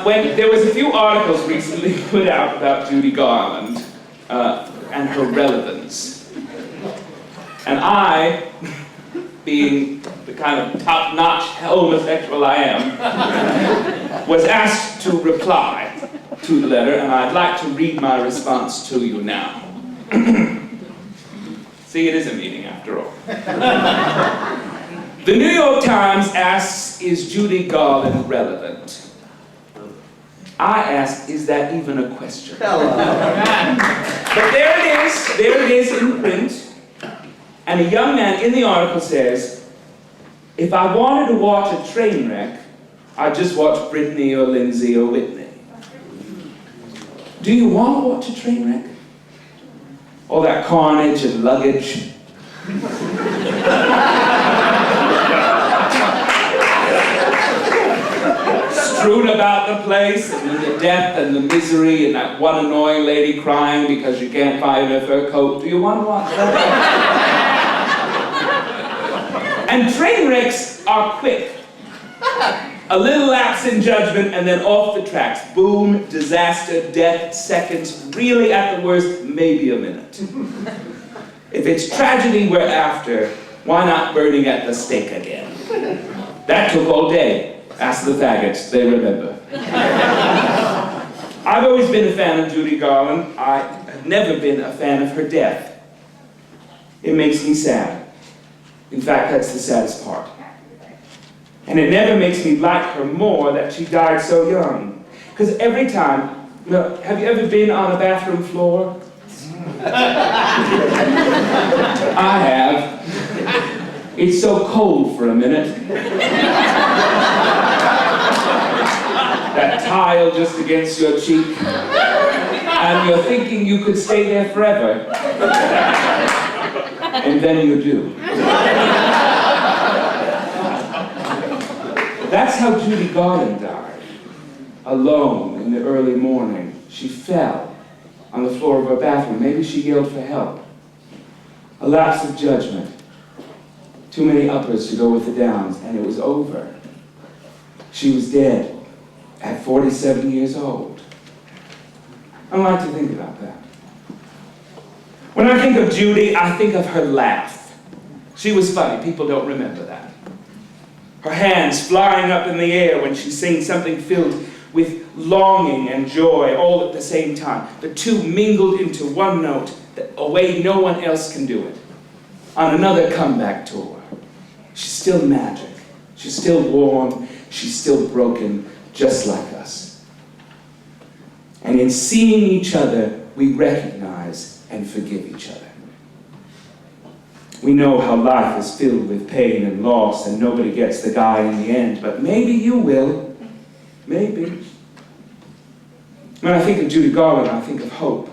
when there was a few articles recently put out about Judy Garland and her relevance. And I, being the kind of top-notch homosexual I am, was asked to reply to the letter, and I'd like to read my response to you now. See, it is a meeting after all. The New York Times asks, is Judy Garland relevant? I ask, is that even a question? Hello. But there it is in print, and a young man in the article says, if I wanted to watch a train wreck, I'd just watch Britney or Lindsay or Whitney. Do you want to watch a train wreck? All that carnage and luggage. Strewn about the place, and the death and the misery, and that one annoying lady crying because you can't find her fur coat. Do you want to watch that? And train wrecks are quick. A little lapse in judgment and then off the tracks. Boom, disaster, death, seconds, really at the worst, maybe a minute. If it's tragedy we're after, why not burning at the stake again? That took all day. Ask the faggots, they remember. I've always been a fan of Judy Garland. I have never been a fan of her death. It makes me sad. In fact, that's the saddest part. And it never makes me like her more that she died so young. Because every time, have you ever been on a bathroom floor? I have. It's so cold for a minute. That tile just against your cheek. And you're thinking you could stay there forever. And then you do. That's how Judy Garland died. Alone in the early morning. She fell on the floor of her bathroom. Maybe she yelled for help. A lapse of judgment. Too many uppers to go with the downs, and it was over. She was dead at 47 years old. I like to think about that. When I think of Judy, I think of her laugh. She was funny. People don't remember that. Her hands flying up in the air when she sings something filled with longing and joy all at the same time. The two mingled into one note, a way no one else can do it. On another comeback tour. She's still magic. She's still warm. She's still broken, just like us. And in seeing each other, we recognize and forgive each other. We know how life is filled with pain and loss, and nobody gets the guy in the end, but maybe you will. Maybe. When I think of Judy Garland, I think of hope.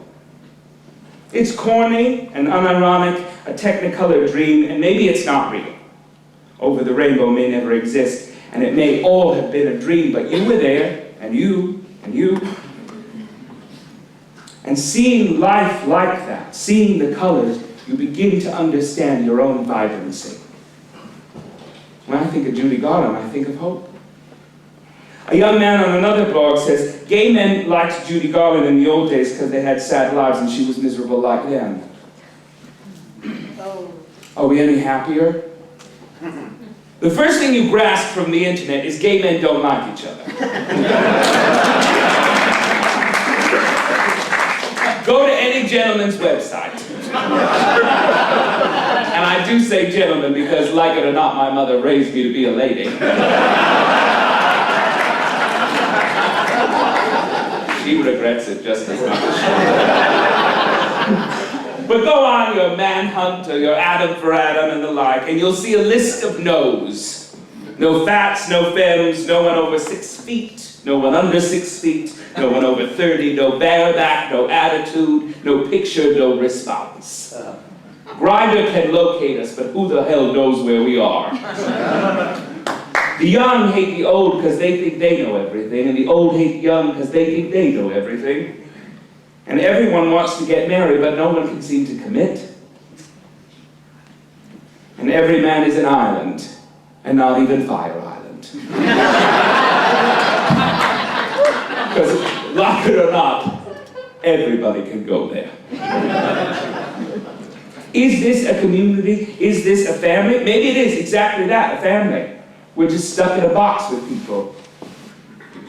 It's corny and unironic, a technicolor dream, and maybe it's not real. Over the rainbow may never exist, and it may all have been a dream, but you were there, and you, and you. And seeing life like that, seeing the colors, you begin to understand your own vibrancy. When I think of Judy Garland, I think of hope. A young man on another blog says, gay men liked Judy Garland in the old days because they had sad lives and she was miserable like them. Oh. Are we any happier? The first thing you grasp from the internet is gay men don't like each other. Go to any gentleman's website. And I do say gentleman because, like it or not, my mother raised me to be a lady. She regrets it just as much. But go on your Manhunt or your Adam for Adam and the like, and you'll see a list of no's. No fats, no femmes, no one over 6 feet, no one under 6 feet, no one over 30, no bareback, no attitude, no picture, no response. Grindr can locate us, but who the hell knows where we are? The young hate the old because they think they know everything, and the old hate the young because they think they know everything. And everyone wants to get married, but no one can seem to commit. And every man is an island, and not even Fire Island. Because, like it or not, everybody can go there. Is this a community? Is this a family? Maybe it is exactly that, a family. We're just stuck in a box with people.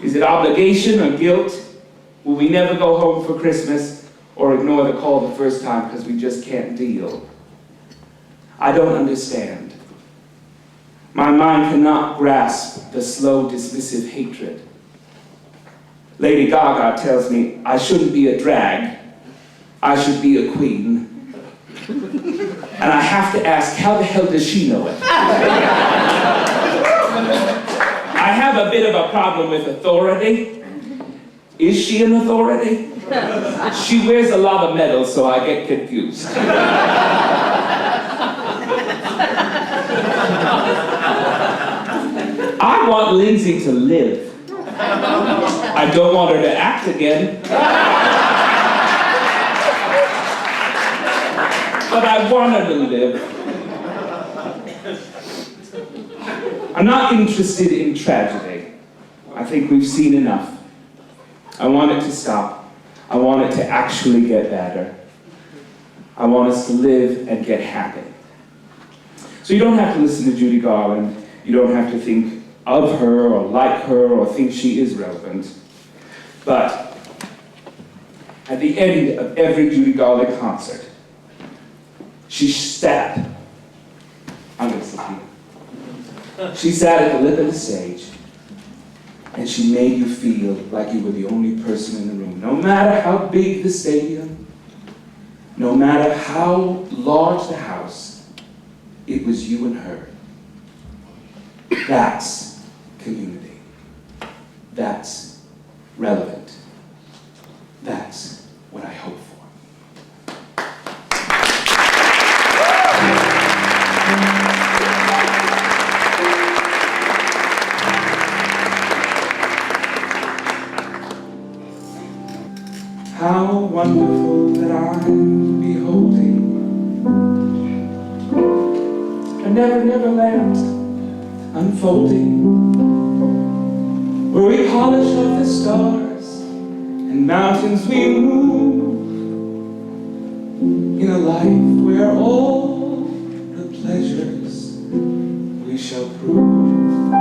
Is it obligation or guilt? Will we never go home for Christmas or ignore the call the first time because we just can't deal? I don't understand. My mind cannot grasp the slow, dismissive hatred. Lady Gaga tells me I shouldn't be a drag, I should be a queen. And I have to ask, how the hell does she know it? I have a bit of a problem with authority. Is she an authority? She wears a lot of medals, so I get confused. I want Lindsay to live. I don't want her to act again. But I want her to live. I'm not interested in tragedy. I think we've seen enough. I want it to stop. I want it to actually get better. I want us to live and get happy. So you don't have to listen to Judy Garland. You don't have to think of her or like her or think she is relevant. But at the end of every Judy Garland concert, she sat, I'm going to sit here. She sat at the lip of the stage and she made you feel like you were the only person in the room. No matter how big the stadium, no matter how large the house, it was you and her. That's community. That's relevant. That's what I hope for. How wonderful that I'm beholding a never, never land unfolding, where we polish off the stars and mountains we move, in a life where all the pleasures we shall prove.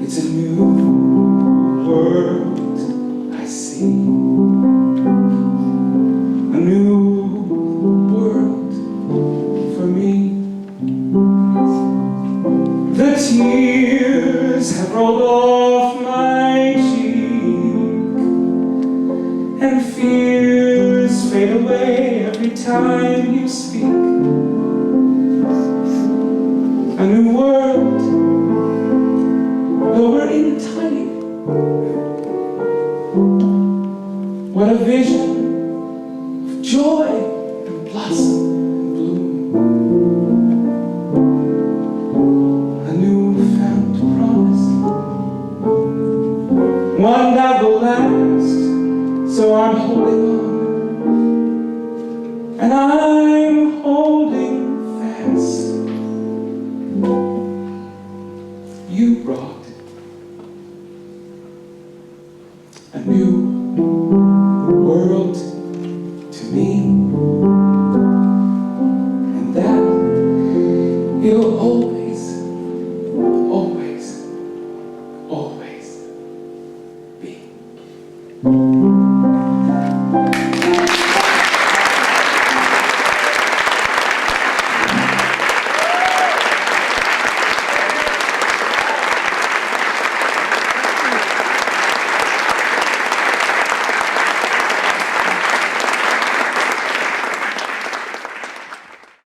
It's a new world I see, a new world for me. The tears have rolled off my cheek, and fears fade away every time you speak. A new world, though we're in a tiny. What a vision of joy and blossom and bloom. A newfound promise, one that will last. So I'm holding on, and I'm holding fast. You brought a new world to me, and that it'll always, always, always